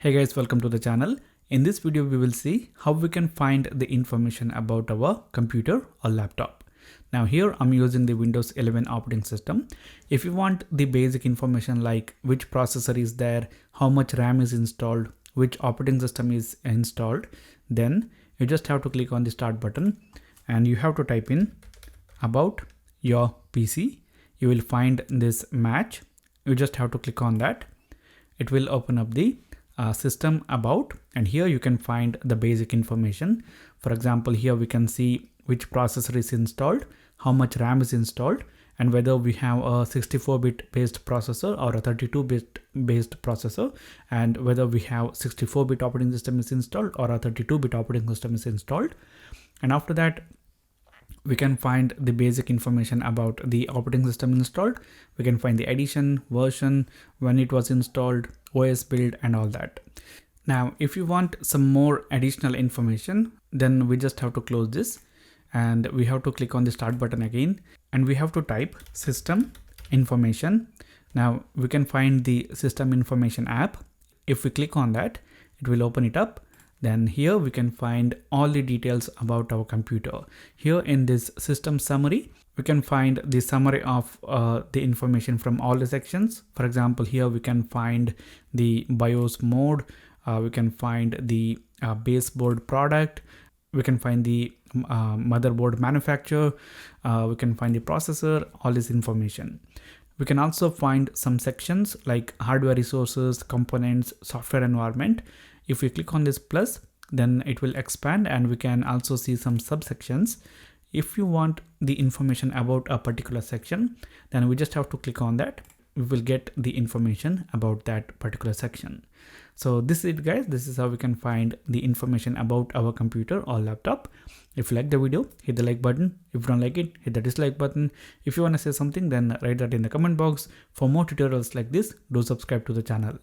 Hey guys, welcome to the channel. In this video, we will see how we can find the information about our computer or laptop. Now here I'm using the Windows 11 operating system. If you want the basic information like which processor is there, how much RAM is installed, which operating system is installed, then you just have to click on the start button and you have to type in about your PC. You will find this match. You just have to click on that. It will open up the system about, and here you can find the basic information. For example, here we can see which processor is installed, how much RAM is installed, and whether we have a 64-bit based processor or a 32-bit based processor, and whether we have 64-bit operating system is installed or a 32-bit operating system is installed. And after that, we can find the basic information about the operating system installed. We can find the edition, version, when it was installed, OS build, and all that. Now, if you want some more additional information, then we just have to close this and we have to click on the start button again and we have to type system information. Now we can find the system information app. If we click on that, it will open it up. Then here we can find all the details about our computer. Here in this system summary, we can find the summary of the information from all the sections. For example, here we can find the BIOS mode, we can find the baseboard product, we can find the motherboard manufacturer, we can find the processor, all this information. We can also find some sections like hardware resources, components, software environment. If we click on this plus, then it will expand and we can also see some subsections. If you want the information about a particular section, then we just have to click on that. We will get the information about that particular section. So this is it guys, this is how we can find the information about our computer or laptop. If you like the video, hit the like button. If you don't like it, hit the dislike button. If you want to say something, then write that in the comment box. For more tutorials like this, do subscribe to the channel.